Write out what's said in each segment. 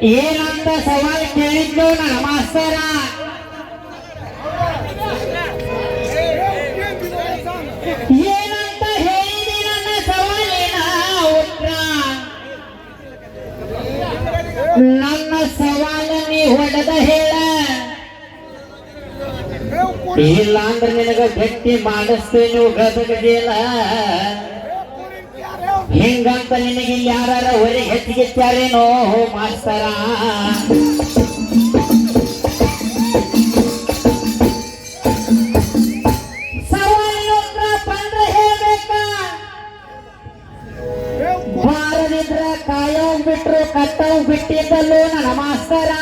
ಏನಂತ ಸವಾಲ್ ಕೇಳಿದ್ದು ನನ್ನ ಮಾಸ್ತರ. ಏನಂತ ಹೇಳಿದಿ ನನ್ನ ಸವಾಲಿನ ಉತ್ತರ. ನನ್ನ ಸವಾಲ ನೀ ಹೊಡೆದ ಹೇಳ, ಇಲ್ಲ ಅಂದ್ರೆ ನಿನಗ ಗಟ್ಟಿ ಮಾಡಿಸ್ತೇನೆ ಗದಗದೇಲ. ಹಿಂಗಂತ ನಿನಗೆ ಯಾರ ಹೊರಗೆ ಹೆಚ್ಚಿಗೆಚ್ಚಾರೇನೋ ಮಾಸ್ತರ. ಸವಾಲಿನ ಬಂದ್ರೆ ಹೇಳ್ಬೇಕ, ಬಾರದಿದ್ರ ಕಾಯೋಗ್ ಬಿಟ್ರು ಕಟ್ಟೋಗ್ ಬಿಟ್ಟಿದ್ದಲ್ಲೂ ನನ್ನ ಮಾಸ್ತರ.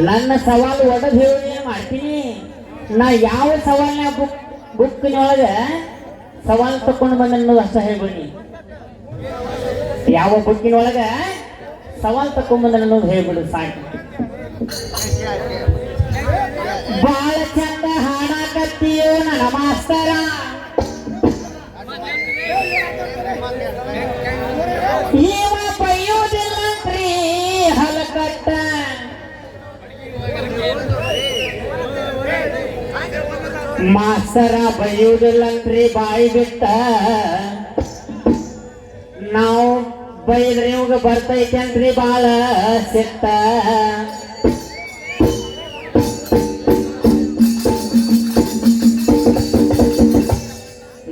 ನನ್ನ ಸವಾಲು ಒಡೆದು ಹೇಳಿ ಮಾಡ್ತೀನಿ. ನಾ ಯಾವ ಸವಾಲ್ನ ಬುಕ್ಕಿನೊಳಗ ಸವಾಲು ತಕೊಂಡು ಬಂದ ಅನ್ನೋದು ಅಷ್ಟ ಹೇಳ್ಬಿಡಿ. ಯಾವ ಬುಕ್ಕಿನೊಳಗ ಸವಾಲು ತಕೊಂಡ್ ಬಂದ ಅನ್ನೋದು ಹೇಳ್ಬಿಡು ಸಾಕು. ಬಾಳ ಚಂದ ಹಾಡಾಕತ್ತೀಯೋ ನನ್ನ ಮಾಸ್ತರ. ಇವ ಬೈಯೋದಿಲ್ಲಂತ್ರಿ ಹಲಕಟ್ಟ. ಮಾಸ್ತರ ಬೈಯುವುದಿಲ್ಲಂತ್ರಿ ಬಾಯಿ ಬಿಟ್ಟ. ನಾವು ಬೈದ್ರೆ ಇವಾಗ ಬರ್ತೈತೇನ್ರಿ ಬಾಳ ಸಿಟ್ಟ.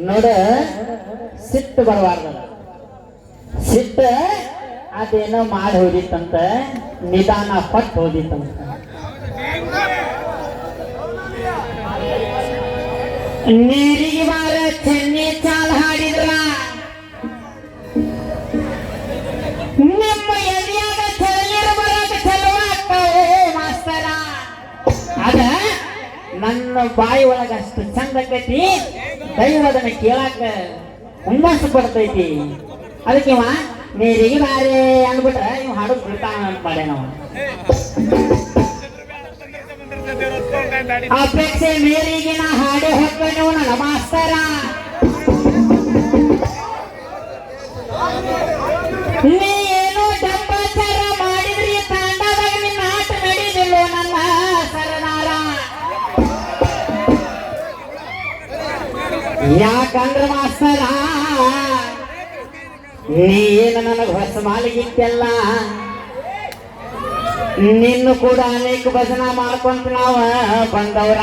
ನೋಡ ಸಿಟ್ಟು ಬರಬಾರ್ದ. ಸಿಟ್ಟ ಅದೇನೋ ಮಾಡಿ ಹೋದಿತ್ತಂತ, ನಿಧಾನ ಪಟ್ಟು ಹೋದಿತ್ತಂತ. ನೀರಿಗೆ ಬಾರ ಚೆನ್ನಿ ಚಾಲ್ ಹಾಡಿದ್ರ ನಿಮ್ಮ ಎದೆಯಾಗ ಚಲನೀರು ಬರೋದು ಚಲೋ ಆಗ್ತಾವೋ ಮಾಸ್ತರ. ಅದ ನನ್ನ ಬಾಯಿ ಒಳಗ ಅಷ್ಟು ಚಂದ ಆಕೈತಿ, ದೈವದನ್ನ ಕೇಳಾಕ ಹುಮ್ಮಸ್ಸು ಪಡ್ತೈತಿ. ಅದಕ್ಕೆ ಇವ ನೀರಿಗೆ ಬಾರೆ ಅಂದ್ಬಿಟ್ರ ಇವ್ ಹಾಡು ಬಿಡ್ತಾನ ಅಂತ ಮಾಡೆ ನಾವು. ಅಪೇಕ್ಷೆ ಮೇರಿಗೆ ನಾ ಹಾಡೆ ಹೊಕ್ಕನು ನನ್ನ ಮಾಸ್ತರ. ನೀ ಏನೋ ಡಬ್ಬಾಚಾರ ಮಾಡಿದ್ರಿ ತಾಂಡದಾಗ ನಿನ್ನ ಆಟ ನಡೀದಿಲ್ಲೋ ನನ್ನ ಸರದಾರ. ಯಾಕಂದ್ರ ಮಾಸ್ತರ ನೀನು ನನಗೆ ಹೊಸ ಮಾಲಿಗಿತ್ತೆಲ್ಲ. ನಿನ್ನು ಕೂಡ ಅನೇಕ ಭಜನ ಮಾಡ್ಕೊಂತ ನಾವ ಬಂದವ್ರ.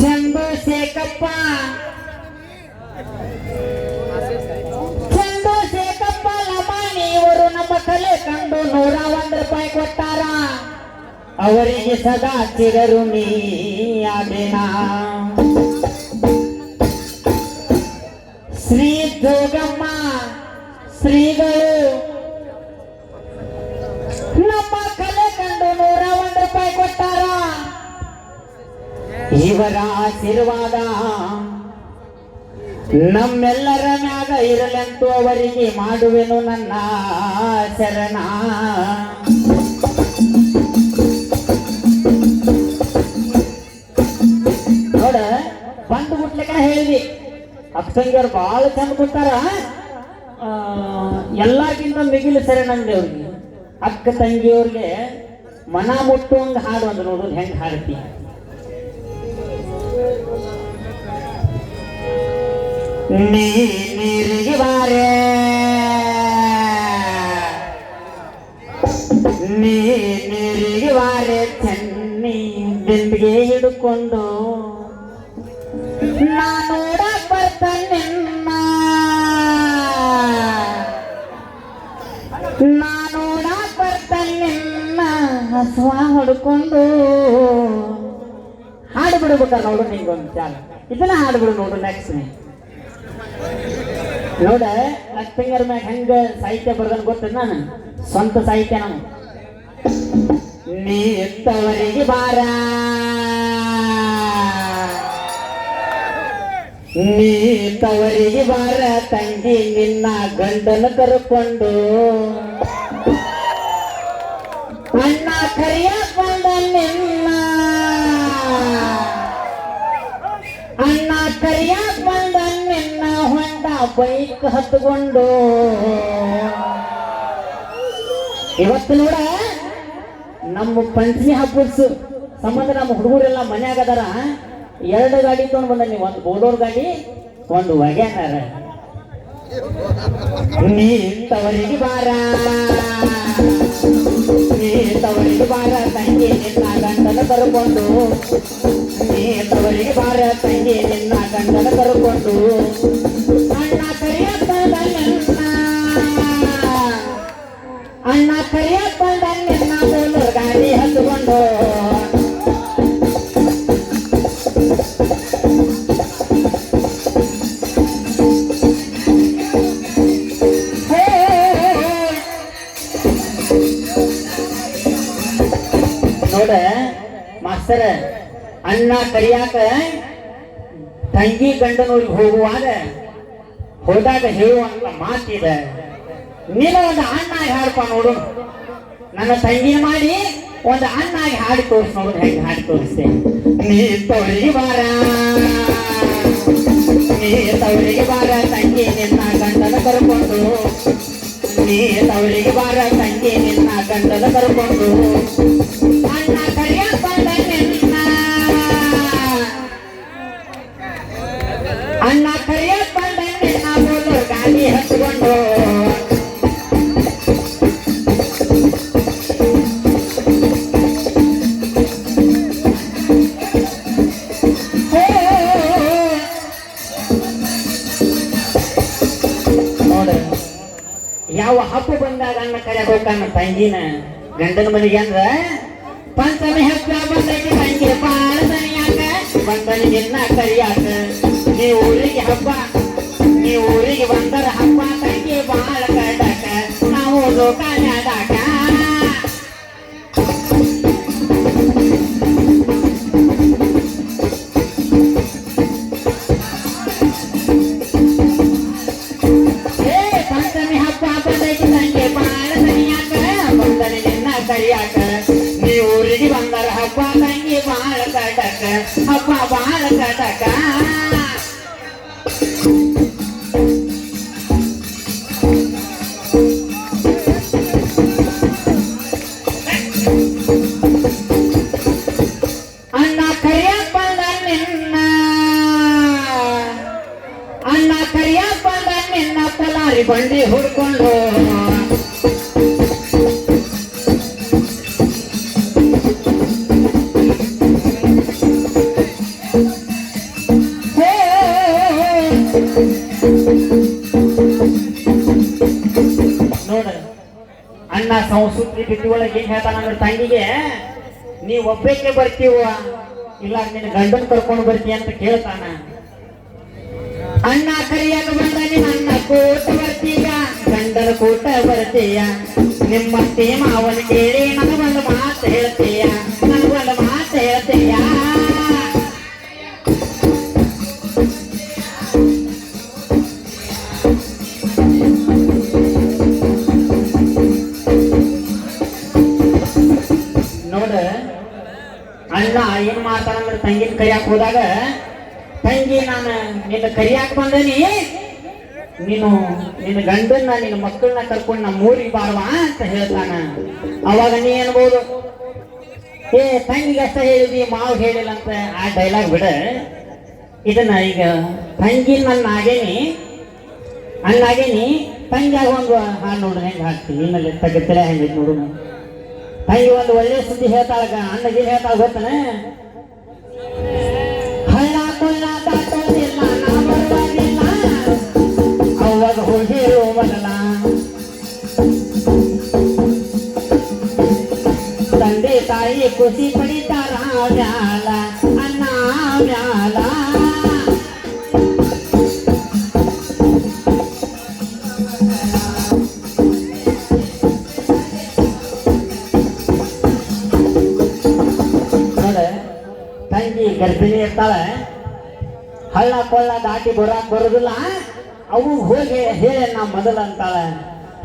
ಚಂದ್ರಶೇಖಪ್ಪ ಲಮಾಣಿ ಇವರು ನಮ್ಮ ಕಲೆ ಕಂಡು 101 ರೂಪಾಯಿ ಕೊಟ್ಟಾರ. ಅವರಿಗೆ ಸದಾ ಚಿರಋಣಿ ಆದೇನಾ. ಶ್ರೀ ಜೋಗಮ್ಮ ಶ್ರೀಗಳು ನಮ್ಮ ಕಲೆ ಕಂಡು 101 ರೂಪಾಯಿ ಕೊಟ್ಟಾರ. ಇವರ ಆಶೀರ್ವಾದ ನಮ್ಮೆಲ್ಲರ ಮ್ಯಾಗ ಇರಲೆಂತೂ ಅವರಿಗೆ ಮಾಡುವೆನು ನನ್ನ ಶರಣ. ನೋಡ ಬಂದು ಬಿಟ್ಲಿಕ್ಕ ಹೇಳಿದಿ ಅಕ್ಕಂಗಿಯವ್ರು ಬಹಳ ಚಂದ ಕೊಟ್ಟಾರ. ಎಲ್ಲಕ್ಕಿಂತ ಮಿಗಿಲು ಶರಣಂಗೆ ಅವ್ರಿಗೆ. ಅಕ್ಕ ತಂಗಿಯವ್ರಿಗೆ ಮನ ಮುಟ್ಟುವಂಗ ಹಾಡು ಒಂದು ನೋಡೋದು ಹೆಂಗ್ ಹಾಡ್ತಿ. ನೀರಿಗೆ ಬಾರೆ ನೀರಿಗೆ ಬಾರೆ ಚೆನ್ನಿ ಬಿಂದಿಗೆ ಹಿಡ್ಕೊಂಡು ನೋಡಕ್ ಬರ್ತಾನೆ ನೋಡಕ್ ಬರ್ತಾನೆ ಹಸುವ ಹೊಡ್ಕೊಂಡು. ಹಾಡು ಬಿಡ್ಬೇಕಾರ ನೋಡು ನಿಂಗೊಂದು ಚಾಲ. ಇದನ್ನ ಹಾಡುಬಿಡು ನೋಡು ನೆಕ್ಸ್ಟ್. ನೋಡ ಲಕ್ಷ್ಮಿಂಗರ ಮ್ಯಾಗ ಹೆಂಗ ಸಾಹಿತ್ಯ ಬರ್ದನ್ ಗೊತ್ತ. ನಾನು ಸ್ವಂತ ಸಾಹಿತ್ಯ ನಾವು. ನೀ ಎತ್ತವರಿಗೆ ಬಾರ ನೀ ತವರಿಗೆ ಬಾರ ತಂಗಿ ನಿನ್ನ ಗಂಡನ ಕರ್ಕೊಂಡು ಅಣ್ಣ ಕರಿಯಕೊಂಡ ನಿನ್ನ ಬೈಕ್ ಹತ್ಕೊಂಡು ಇವತ್ತು ನೋಡ ನಮ್ಮ ಪಂಚಮಿ ಹಬ್ಬದ ಸಂಬಂಧ ನಮ್ಮ ಹುಡುಗರೆಲ್ಲ ಮನ್ಯಾಗ ಅದಾರ. 2 ಗಾಡಿ ತಗೊಂಡ್ ಬಂದ, ಒಂದು ಬೋಲೋರ್ ಗಾಡಿ, ಒಂದು ವ್ಯಾಗನರ್. ನೀ ತವರಿಗೆ ಬಾರ, ನೀ ತವರಿಗೆ ಬಾರ ತಂಗಿ ನಿನ್ನ ಗಂಡನ ಕರ್ಕೊಂಡು, ನೀ ತವರಿಗೆ ಬಾರ ತಂಗಿ ನಿನ್ನ ಗಂಡನ ಕರ್ಕೊಂಡು, ಅಣ್ಣ ಕರಿಯಪ್ಪ ಅಣ್ಣ ಕರಿಯಪ್ಪ ನಿನ್ನ ಬೋಲೋರ್ ಗಾಡಿ ಹತ್ಕೊಂಡು. ನೋಡ ಮಾಸ್ತರ, ಅಣ್ಣ ಕರಿಯಾಕ ತಂಗಿ ಗಂಡನೂರಿಗೆ ಹೋದಾಗ ಹೇಳುವಂತ ಮಾತಿದೆ. ನೀನು ಒಂದು ಅಣ್ಣಾಗಿ ಹಾಡ್ಪ ನೋಡು, ನನ್ನ ತಂಗಿ ಮಾಡಿ ಒಂದು ಅಣ್ಣಾಗಿ ಹಾಡಿ ತೋರಿಸ್ ನೋಡು, ಹೆಂಗೆ ಹಾಡಿ ತೋರಿಸ್ತೆ. ನೀ ತವರಿಗೆ ಬಾರ, ನೀ ತವರಿಗೆ ಬಾರ ತಂಗಿ ನಿನ್ನ ಗಂಡನ ಕರ್ಕೊಂಡು, ನೀ ತವರಿಗೆ ಬಾರ ತಂಗಿ ನಿನ್ನ ಗಂಡನ ಕರ್ಕೊಂಡು, ಅಣ್ಣ ಕರಿಯಪ್ಪ ನಿನ್ನ, ಅಣ್ಣ ಕರಿಯಪ್ಪ ನಿನ್ನ ಬೋಲೋರ್ ಗಾಡಿ ಹತ್ಕೊಂಡು. ಯಾವ ಹಬ್ಬ ಬಂದಾಗ ಅಣ್ಣ ಕರಿಯಾಕ ಹೋಗ್ತಾನ ತಂಗಿನ ಗಂಡನ ಮನೆಗೆ ಅಂದ್ರ, ಪಂಚಮಿ ಹಬ್ಬ ಬಂದೈತಿ ತಂಗಿ ಬಾಳ ತನಿಯಾಕ ಬಂದನಿಗೆನ್ನ ಕರಿಯಾಕ. ನೀ ಊರಿಗೆ ಹಬ್ಬ, ನೀ ಊರಿಗೆ ಬಂದರ ಹಬ್ಬ ತಂಗಿ ಬಾಳ ಕಡಕ, ನಾವು ಲೋಕಾನ್ಯಾದಾಗ. ಪಂಚಮಿ ಹಬ್ಬ ಬಂದೈತಿ ತಂಗಿ ಬಾಳ ತನಿಯಾಕ ಬಂದನಿಗೆನ್ನ ಕರಿಯಾಕ. ನೀ ಊರಿಗೆ ಬಂದರ ಹಬ್ಬ ತಂಗಿ ಬಾಳ ಕಡಕ, ಹಬ್ಬ ಬಾಳ ಕಡಕ. ಅಣ್ಣ ಕರಿಯಪ್ಪ ನಿನ್ನ, ಅಣ್ಣ ಕರಿಯಪ್ಪ ನಿನ್ನ ಪಲಾರಿ ಬಂಡಿ ಹುಡ್ಕೊಂಡು. ನೋಡ ಅಣ್ಣ ಸಂಸ್ಕೃತಿ ಬಿಟ್ಟಿ ಒಳಗೆ ಏನ್ ಹೇಳ್ತಾನಂದ್ರೆ ತಂಗಿಗೆ, ನೀ ಒಬ್ಬಕ್ಕೆ ಬರ್ತೀವ ಇಲ್ಲ ನಿನ್ನ ಗಂಡನ್ ಕರ್ಕೊಂಡು ಬರ್ತೀಯ ಅಂತ ಕೇಳ್ತಾನ. ಅಣ್ಣ ಕರಿಯಾಕ ಬಂದ ನೀನ್ ಅಣ್ಣ ಕೂಟ ಬರ್ತೀಯ, ಗಂಡನ ಕೂಟ ಬರ್ತೀಯ, ನಿಮ್ಮ ತೇಮ ಅವನ ಕೇಳಿ ನನಗೊಂದು ಮಾತು ಹೇಳ್ತೀಯ, ನನಗೊಂದು ಮಾತು ಹೇಳ್ತೀಯ. ನೋಡ ಅಣ್ಣ ಏನ್ ಮಾಡ್ತಾನಂದ್ರೆ ತಂಗಿನ ಕರಿಯಾಕ ಹೋದಾಗ, ತಂಗಿ ನಾನು ನಿನ್ನ ಕರಿಯಾಕ ಬಂದನಿ, ನೀನು ನಿನ್ನ ಗಂಡನ್ನ ನಿನ್ನ ಮಕ್ಕಳನ್ನ ಕರ್ಕೊಂಡು ನಮ್ಮ ಊರಿಗೆ ಬಾರವಾ ಅಂತ ಹೇಳ್ತಾನ. ಅವಾಗ ನೀ ಅನ್ಬೋದು, ಏ ತಂಗಿಗೆ ಅಷ್ಟ ಹೇಳಿದಿ ಮಾವು ಹೇಳಿಲ್ಲ ಅಂತ ಆ ಡೈಲಾಗ್ ಬಿಡ. ಇದನ್ನ ಈಗ ತಂಗಿ ನನ್ನ ಆಗೇನಿ ಅಣ್ಣಾಗೇನಿ ತಂಗಿಯಾಗ ಒಂದು ಹಾಡು ನೋಡ್ರಿ ಹೆಂಗೆ ಹಾಕ್ತೀವಿ, ಇನ್ನಲ್ಲಿ ತಗತಿಲ್ಲ ಹೆಂಗೈತಿ ನೋಡು. ತಂಗಿ ಒಂದು ಒಳ್ಳೆ ಸುದ್ದಿ ಹೇಳ್ತಾಳಗ, ಅಣ್ಣಗೆ ಹೇಳ್ತಾಳ ಗೊತ್ತನ, ಹಳ್ಳ ಕೊಳ್ಳ ದಾಟೋದಿಲ್ಲ ನಾ ಬರುವಾಗಿಲ್ಲ, ಅವಾಗ ಹೋಗಿ ಮೊದಲ ತಂದೆ ತಾಯಿ ಖುಷಿ ಪಡಿತಾರ ಮ್ಯಾಲ ಅಣ್ಣ ಮ್ಯಾಲ. ತಂಗಿ ಗರ್ಭಿಣಿ ಇರ್ತಾಳೆ, ಹಳ್ಳ ಕೊಳ್ಳ ದಾಟಿ ಬರೋದಿಲ್ಲ, ಅವು ಹೋಗಿ ಹೇಳಿ ನಾ ಮೊದಲ ಅಂತಾಳೆ,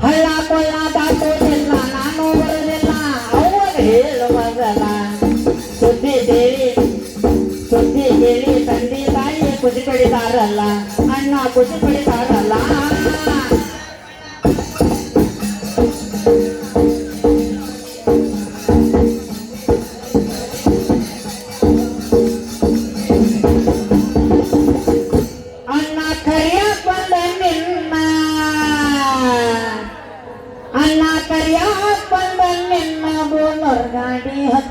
ಹಳ್ಳ ಕೊಳ್ಳ ದಾಟೋದಿಲ್ಲ ನಾನು ಬರೋದಿಲ್ಲ, ಅವಾಗ ಹೇಳು ಮೊದಲ. ಸುದ್ದಿ ಕೇಳಿ ತಂದೆ ತಾಯಿ ಖುಷಿ ಪಡಿತಾರಲ್ಲ, ಅಣ್ಣ ಖುಷಿ ಪಡಿತಾರಲ್ಲ,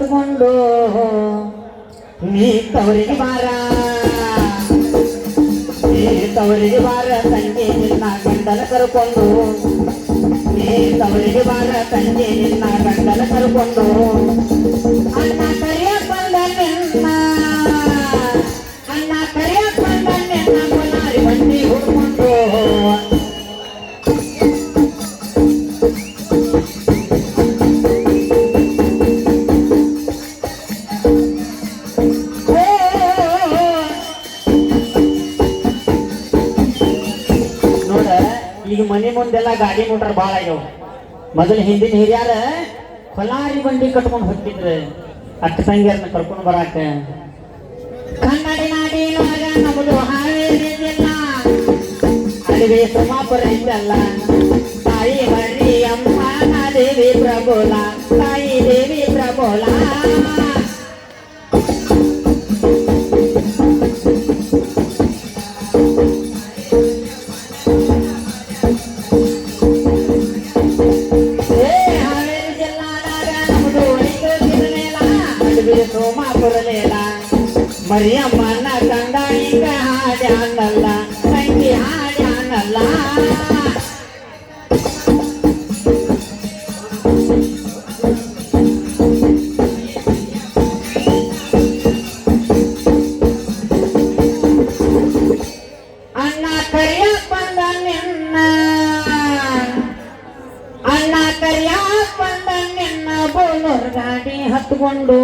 ಹತ್ಕೊಂಡು ನೀ ತವರಿಗೆ ಬಾರ ನೀ ತವರಿಗೆ ಬಾರ ತಂಗಿ ನಿನ್ನ ಗಂಡನ ಕರ್ಕೊಂಡು ನೀ ತವರಿಗೆ ಬಾರ ತಂಗಿ ನಿನ್ನ ಗಂಡನ ಕರ್ಕೊಂಡು ಅಣ್ಣ ಕರಿಯಕ್ ಬಂದ ನಿನ್ನ ಅಣ್ಣ ಕರಿಯಕ್ ಬಂದ ನಿನ್ನ ಕೊಲಾರಿ ಬಂಡಿ ಹುಡ್ಕೊಂಡು ಈಗ ಮನೆ ಮುಂದೆಲ್ಲ ಗಾಡಿ ಮೋಟರ್ ಭಾಳ ಆಗ್ಯಾವ. ಮೊದಲು ಹಿಂದಿನ ಹಿರಿಯಾರ ಕೊಲಾರಿ ಬಂಡಿ ಕಟ್ಕೊಂಡು ಹೋಗ್ತಿದ್ರು ಅಕ್ಕ ತಂಗಿಯರನ್ನ ಕರ್ಕೊಂಡು ಬರಾಕ. ಕನ್ನಡಿ ನಾಡಿನೊಳಗ ನಮ್ಮದು ಹಾವೇರಿ ಜಿಲ್ಲಾ ಅಲ್ಲಿಗೆ ಸೋಮಾಪುರ ಇದ್ದಲ್ಲ ತಾಯಿ ಮರಿ ಅಮ್ಮ ದೇವಿ ಪ್ರಬೋಲ ತಾಯಿ ದೇವಿ ಪ್ರಬೋಲ ಸೋಮಾಪುರಲೇಲ ಮರಿಯಮ್ಮನ ಕಂದಾಣಿಕ ಹಾಡ್ಯಾನಲ್ಲ ತಂಗಿ ಹಾಡ್ಯಾನಲ್ಲ ಅಣ್ಣ ಕರಿಯಕ್ ಬಂದ ನಿನ್ನ ಅಣ್ಣ ಕರಿಯಕ್ ಬಂದ ನಿನ್ನ ಬೋಲೋರ್ ಗಾಡಿ ಹತ್ಕೊಂಡು